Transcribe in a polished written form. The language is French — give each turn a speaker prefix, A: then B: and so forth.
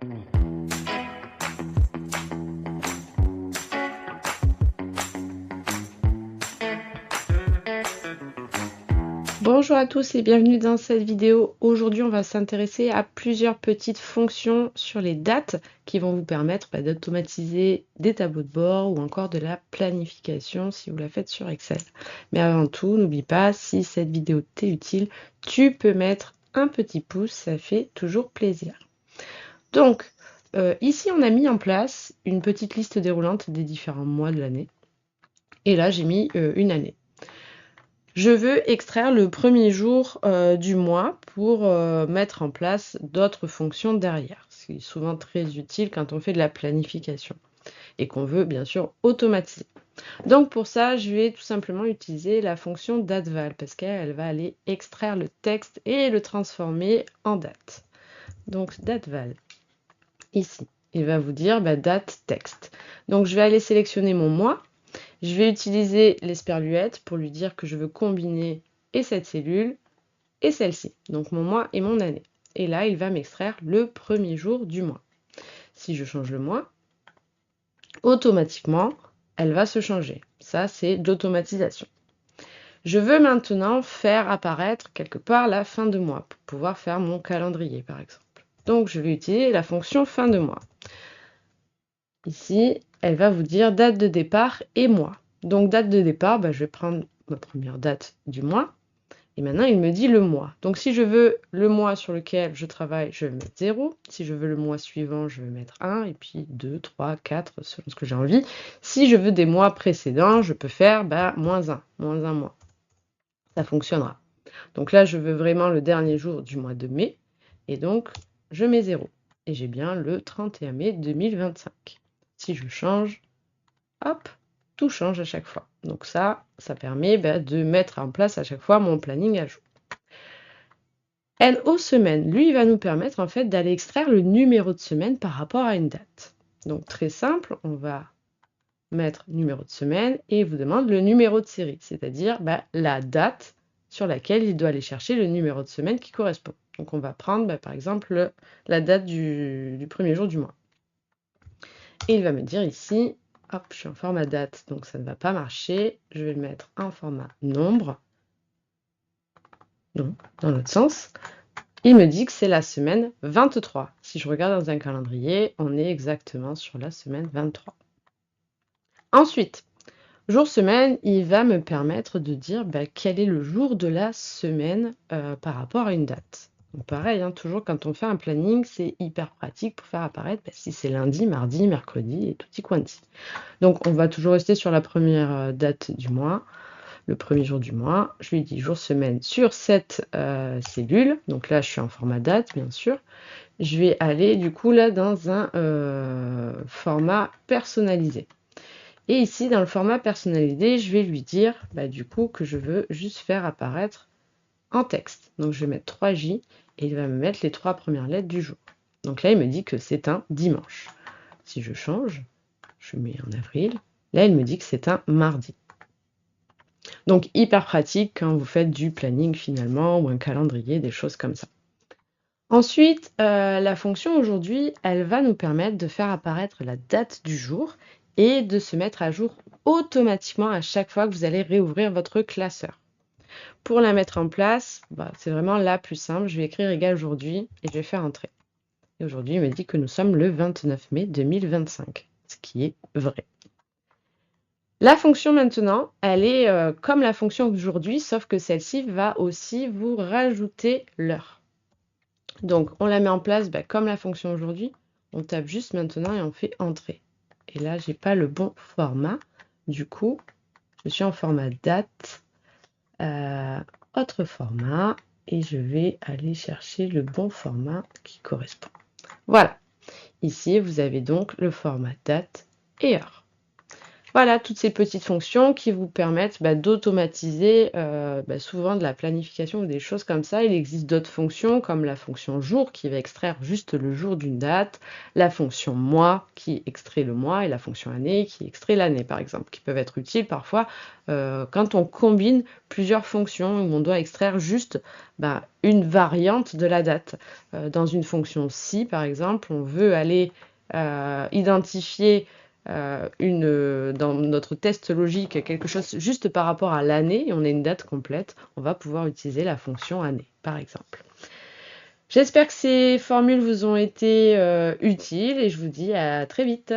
A: Bonjour à tous et bienvenue dans cette vidéo. Aujourd'hui, on va s'intéresser à plusieurs petites fonctions sur les dates qui vont vous permettre d'automatiser des tableaux de bord ou encore de la planification si vous la faites sur Excel. Mais avant tout, n'oublie pas, si cette vidéo t'est utile, tu peux mettre un petit pouce, ça fait toujours plaisir. Donc, ici, on a mis en place une petite liste déroulante des différents mois de l'année. Et là, j'ai mis une année. Je veux extraire le premier jour du mois pour mettre en place d'autres fonctions derrière, ce qui est souvent très utile quand on fait de la planification et qu'on veut bien sûr automatiser. Donc pour ça, je vais tout simplement utiliser la fonction dateval parce qu'elle va aller extraire le texte et le transformer en date. Donc dateval, ici, il va vous dire date texte. Donc je vais aller sélectionner mon mois. Je vais utiliser l'esperluette pour lui dire que je veux combiner et cette cellule et celle-ci, donc mon mois et mon année. Et là, il va m'extraire le premier jour du mois. Si je change le mois, automatiquement, elle va se changer. Ça, c'est d'automatisation. Je veux maintenant faire apparaître quelque part la fin de mois pour pouvoir faire mon calendrier, par exemple. Donc, je vais utiliser la fonction fin de mois. Ici, elle va vous dire date de départ et mois. Donc, date de départ, je vais prendre ma première date du mois. Et maintenant, il me dit le mois. Donc, si je veux le mois sur lequel je travaille, je vais mettre 0. Si je veux le mois suivant, je vais mettre 1. Et puis 2, 3, 4, selon ce que j'ai envie. Si je veux des mois précédents, je peux faire moins 1 mois. Ça fonctionnera. Donc là, je veux vraiment le dernier jour du mois de mai. Et donc, je mets 0. Et j'ai bien le 31 mai 2025. Si je change, hop, tout change à chaque fois. Donc ça permet de mettre en place à chaque fois mon planning à jour. LO semaine, lui, il va nous permettre en fait d'aller extraire le numéro de semaine par rapport à une date. Donc très simple, on va mettre numéro de semaine et il vous demande le numéro de série, c'est-à-dire la date sur laquelle il doit aller chercher le numéro de semaine qui correspond. Donc on va prendre par exemple la date du premier jour du mois. Et il va me dire ici, hop, je suis en format date, donc ça ne va pas marcher. Je vais le mettre en format nombre. Non, dans l'autre sens. Il me dit que c'est la semaine 23. Si je regarde dans un calendrier, on est exactement sur la semaine 23. Ensuite, jour-semaine, il va me permettre de dire quel est le jour de la semaine par rapport à une date. Donc pareil, toujours quand on fait un planning, c'est hyper pratique pour faire apparaître si c'est lundi, mardi, mercredi et tutti quanti. Donc on va toujours rester sur la première date du mois, le premier jour du mois. Je lui dis jour-semaine sur cette cellule. Donc là, je suis en format date, bien sûr. Je vais aller du coup là dans un format personnalisé. Et ici, dans le format personnalisé, je vais lui dire du coup que je veux juste faire apparaître en texte. Donc je vais mettre 3J et il va me mettre les 3 premières lettres du jour. Donc là, il me dit que c'est un dimanche. Si je change, je mets en avril. Là, il me dit que c'est un mardi. Donc hyper pratique quand vous faites du planning finalement ou un calendrier, des choses comme ça. Ensuite, la fonction aujourd'hui, elle va nous permettre de faire apparaître la date du jour et de se mettre à jour automatiquement à chaque fois que vous allez réouvrir votre classeur. Pour la mettre en place, c'est vraiment la plus simple. Je vais écrire égal aujourd'hui et je vais faire entrer. Et aujourd'hui, il me dit que nous sommes le 29 mai 2025, ce qui est vrai. La fonction maintenant, elle est comme la fonction d'aujourd'hui, sauf que celle-ci va aussi vous rajouter l'heure. Donc, on la met en place comme la fonction aujourd'hui. On tape juste maintenant et on fait entrer. Et là, je n'ai pas le bon format. Du coup, je suis en format date, autre format, et je vais aller chercher le bon format qui correspond. Voilà. Ici, vous avez donc le format date et heure. Voilà, toutes ces petites fonctions qui vous permettent, d'automatiser, souvent de la planification ou des choses comme ça. Il existe d'autres fonctions comme la fonction jour qui va extraire juste le jour d'une date, la fonction mois qui extrait le mois et la fonction année qui extrait l'année, par exemple, qui peuvent être utiles parfois, quand on combine plusieurs fonctions où on doit extraire juste, une variante de la date. Dans une fonction si, par exemple, on veut aller, identifier dans notre test logique quelque chose juste par rapport à l'année et on a une date complète, on va pouvoir utiliser la fonction année, par exemple. J'espère que ces formules vous ont été utiles et je vous dis à très vite.